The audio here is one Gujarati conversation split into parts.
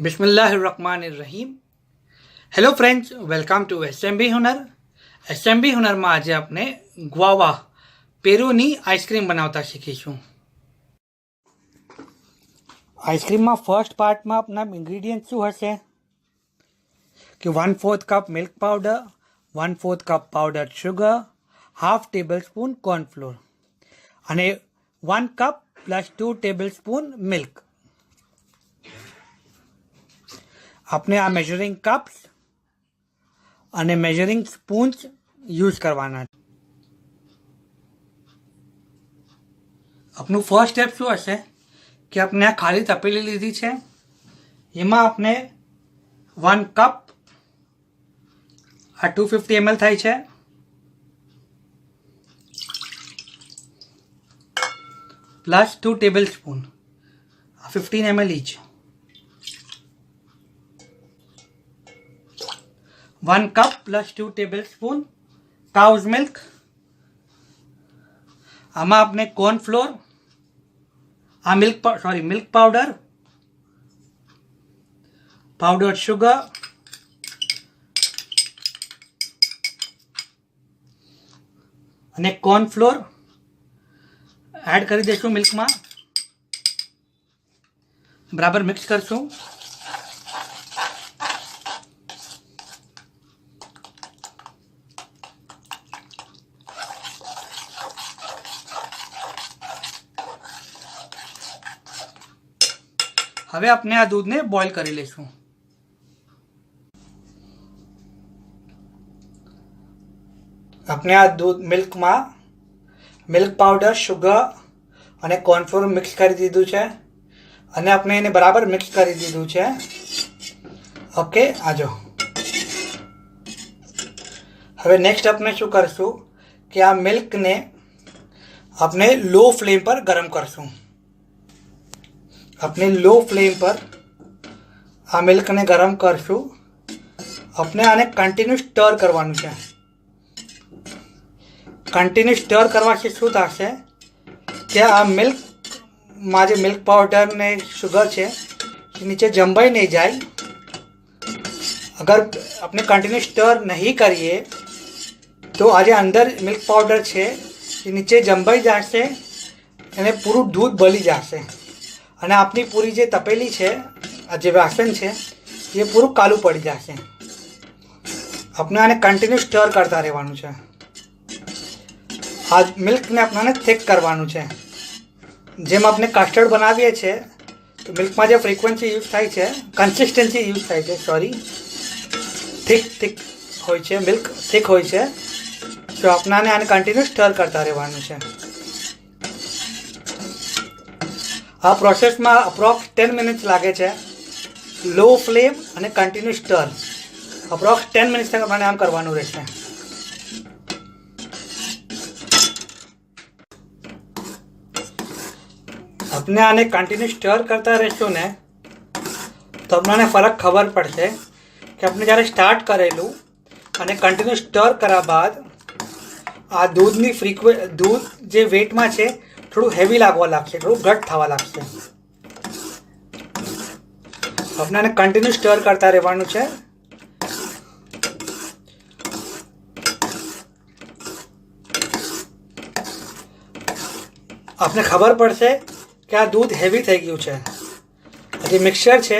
બિસ્મિલ્લાહિર્રહમાનિર્રહીમ. Hello friends, welcome to SMB Hunar. SMB હુનરમાં આજે આપણે ગ્વાવા પેરુની આઈસ્ક્રીમ બનાવતા શીખીશું. આઈસ્ક્રીમમાં ફર્સ્ટ પાર્ટમાં આપણા ઇન્ગ્રીડિયન્ટ શું હશે કે 1/4 cup milk powder, 1/4 cup powder sugar, half table spoon cornflour અને 1 cup plus 2 table spoon milk. આપણે આ મેઝરિંગ કપ્સ અને મેઝરિંગ સ્પૂન્સ યુઝ કરવાના. આપનું ફર્સ્ટ સ્ટેપ શું હશે કે આપણે આ ખાલી તપેલી લીધી છે, એમાં આપણે 1 કપ આ 250 ml થાય છે plus 2 table spoon 15 ml each. 1 cup plus 2 tablespoon cow's milk. આમાં આપણે cornflour, milk powder, powder sugar અને કોર્નફ્લોર એડ કરી દઈશું મિલ્કમાં. બરાબર મિક્સ કરશું. હવે આપણે આ દૂધને બોઇલ કરી લઈશું. આપણે આ દૂધ મિલ્કમાં મિલ્ક પાવડર, શુગર અને કોર્નફ્લોર મિક્સ કરી દીધું છે અને આપણે એને બરાબર મિક્સ કરી દીધું છે. ઓકે, આજો. હવે નેક્સ્ટ આપણે શું કરશું કે આ મિલ્કને આપણે લો ફ્લેમ પર ગરમ કરશું. આપણે લો ફ્લેમ પર આ મિલ્કને ગરમ કરશું. આપણે આને કન્ટિન્યુ સ્ટર કરવાનું છે. કન્ટિન્યુ સ્ટર કરવાથી શું થશે કે આ મિલ્કમાં જે મિલ્ક પાવડર ને શુગર છે એ નીચે જંબાઈ નહીં જાય. અગર આપણે કન્ટિન્યુ સ્ટર નહીં કરીએ તો આ જે અંદર મિલ્ક પાવડર છે એ નીચે જંબાઈ જશે અને પૂરું દૂધ બળી જશે અને આપણી પૂરી જે તપેલી છે, આ જે વાસણ છે એ પૂરું કાલું પડી જશે. આપણે આને કન્ટિન્યુ સ્ટર કરતા રહેવાનું છે. આ મિલ્કને આપણને થિક કરવાનું છે. જેમ આપણે કસ્ટર્ડ બનાવીએ છીએ તો મિલ્કમાં જે ફ્રીક્વન્સી યુઝ થાય છે, કન્સિસ્ટન્સી યુઝ થાય છે, થિક હોય છે, મિલ્ક થિક હોય છે. તો આપણને આને કન્ટિન્યુ સ્ટર કરતા રહેવાનું છે. આ પ્રોસેસમાં અપ્રોક્સ 10 મિનિટ્સ લાગે છે. લો ફ્લેમ અને કન્ટિન્યુ સ્ટર અપ્રોક્સ 10 મિનિટ્સ તક મને આમ કરવાનું રહેશે. આપણે આને કન્ટિન્યુ સ્ટર કરતા રહીશું ને તો આપણને ફરક ખબર પડશે કે આપણે જ્યારે સ્ટાર્ટ કરેલું અને કન્ટિન્યુ સ્ટર કર્યા બાદ આ દૂધ જે વેટમાં છે થોડું હેવી લાગવા લાગશે, થોડું ઘટ થવા લાગશે. આપણે આને કન્ટિન્યુ સ્ટર કરતા રહેવાનું છે. આપને ખબર પડશે કે આ દૂધ હેવી થઈ ગયું છે. જે મિક્સર છે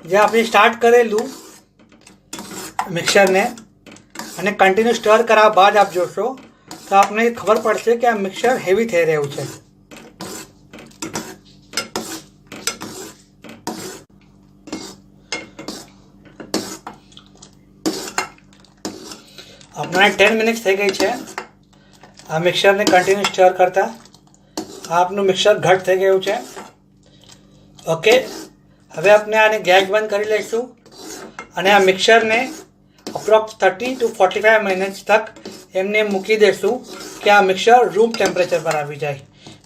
જે આપણે સ્ટાર્ટ કરેલું મિક્સરને અને કન્ટિન્યુ સ્ટર કર્યા બાદ આપ જોશો તો આપને ખબર પડશે કે આ મિક્સર હેવી થઈ રહ્યું છે. આપણે 10 મિનિટ્સ થઈ ગઈ છે આ મિક્સરને કન્ટિન્યુ સ્ટર કરતા. આપનું મિક્સર ઘટ થઈ ગયું છે. ઓકે, હવે આપણે આને ગેસ બંધ કરી લઈશું અને આ મિક્સરને અપ્રોક્સ 30 to 45 મિનિટ્સ તક એમને મૂકી દઈશું કે આ મિક્સર રૂમ ટેમ્પરેચર પર આવી જાય.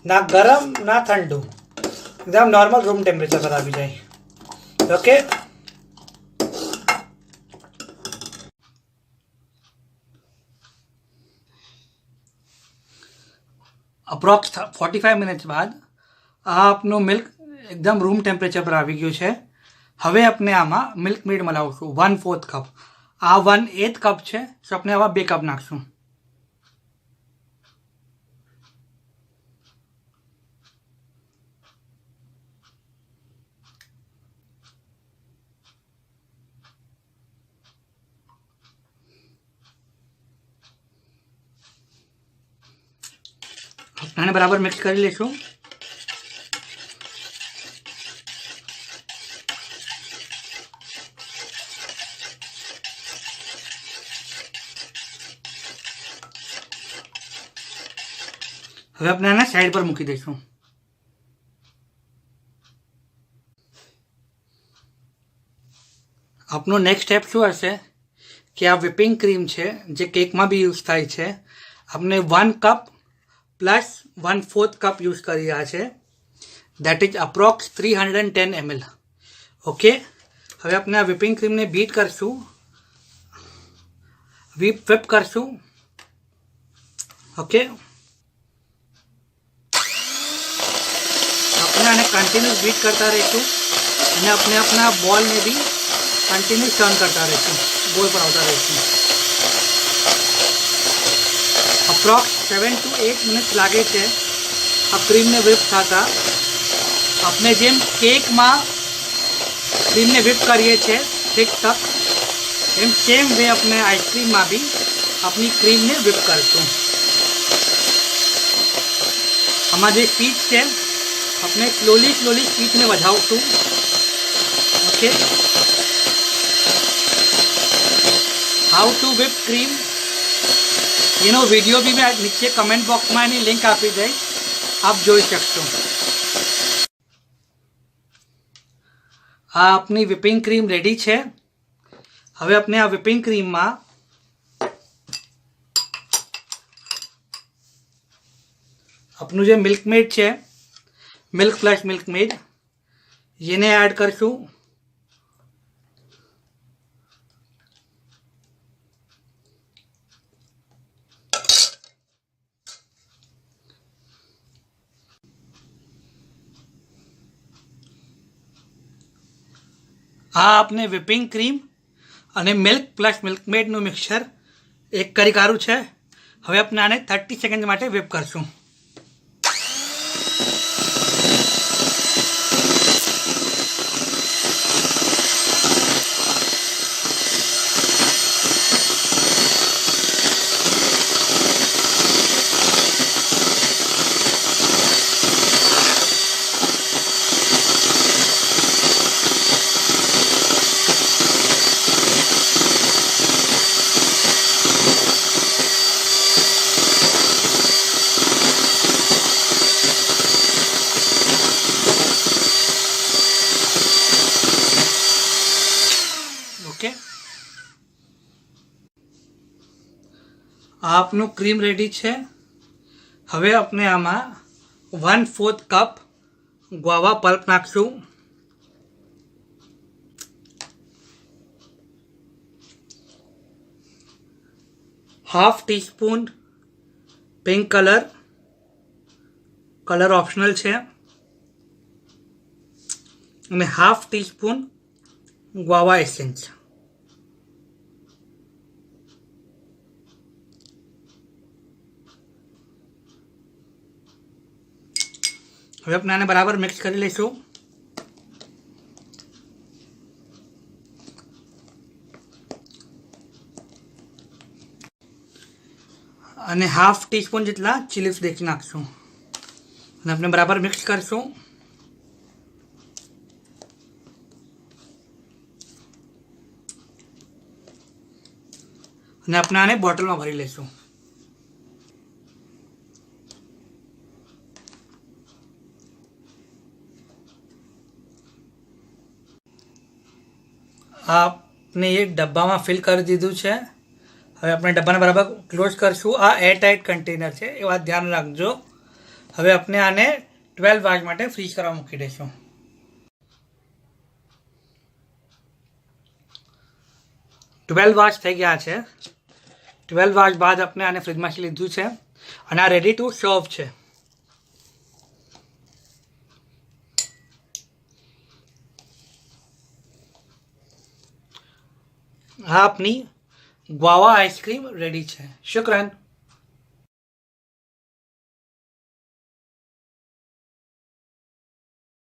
ના ગરમ ના ઠંડુ, એકદમ નોર્મલ રૂમ ટેમ્પરેચર પર આવી જાય. ઓકે, અપ્રોક્સ 45 મિનિટ્સ બાદ આ આપનું મિલ્ક એકદમ રૂમ ટેમ્પરેચર પર આવી ગયું છે. હવે આપણે આમાં મિલ્ક મેડ મલાવશું 1/4 કપ. આ 1/8 કપ છે, તો આપણે આવા 2 કપ નાખશું. આને બરાબર મિક્સ કરી લઈશું. હવે આપણે આને સાઈડ પર મૂકી દઈશું. આપનો નેક્સ્ટ સ્ટેપ શું હશે કે આ વ્હિપિંગ ક્રીમ છે જે કેકમાં બી યુઝ થાય છે, આપણે 1 કપ પ્લસ 1/4 કપ યુઝ કરી રહ્યા છે, that is approx 310 ml. Okay, હવે આપણે આ વ્હિપિંગ ક્રીમને બીટ કરશું, whip કરશું. ઓકે, આપણે આને કન્ટિન્યુઅસ બીટ કરતા રહીશું અને આપણે આપણા બોલને બી કન્ટિન્યુઅસ ટર્ન કરતા રહીશું, ગોળ પર આવતા રહીશું. અપ્રોક્સ 7 to 8 મિનિટ લાગે છે આ ક્રીમને whip થતા. આપણે જેમ કેકમાં ક્રીમને whip કરીએ છીએ ઠીક તક, એમ સેમ વે આપણે આઈસ્ક્રીમમાં બી આપણી ક્રીમને whip કરશું. આમાં જે સ્પીડ છે આપણે સ્લોલી સ્પીડને વધાવશું. Okay, how to whip cream એનો વિડીયો બી મેં નીચે કમેન્ટ બોક્સમાં એની લિંક આપી દઈશ, આપ જોઈ શકશો. આ આપની whipping ક્રીમ રેડી છે. હવે આપણે આ whipping ક્રીમમાં આપનું જે મિલ્ક મેડ છે, મિલ્ક પ્લસ મિલ્ક મેડ, એને એડ કરશું. આ આપણે વ્હિપિંગ ક્રીમ અને મિલ્ક પ્લસ મિલ્ક મેડનું મિક્સર એક કરી કાઢ્યું છે. હવે આપણે આને 30 સેકન્ડ માટે whip કરશું. ઓકે, આપનું ક્રીમ રેડી છે. હવે આપણે આમાં 1/4 કપ ગુઆવા પલ્પ નાખશું. Half teaspoon pink colour optional છે, અને હાફ ટીસ્પૂન ગુઆવા એસેન્સ. હવે આપણે આને બરાબર મિક્સ કરી લઈશું. અને હાફ ટીસ્પૂન જેટલા ચીલી ફ્લેક્સ નાખશું અને આપણે બરાબર મિક્સ કરશું. અને આપણે આને બોટલમાં ભરી લઈશું. આપને એ ડબ્બામાં ફિલ કરી દીધું છે. હવે આપણે ડબ્બાને બરાબર ક્લોઝ કરશું. આ એરટાઇટ કન્ટેનર છે, એ વાત ધ્યાન રાખજો. હવે આપણે આને 12 વાગ માટે ફ્રીઝ કરવા મૂકી દઈશું. ટ્વેલ્વ વાગ્સ થઈ ગયા છે. 12 વાગ્સ બાદ આપણે આને ફ્રીજમાંથી લીધું છે અને આ રેડી ટુ સર્વ છે. આ આપની ગ્વાવા આઈસ્ક્રીમ રેડી છે. શુક્રન.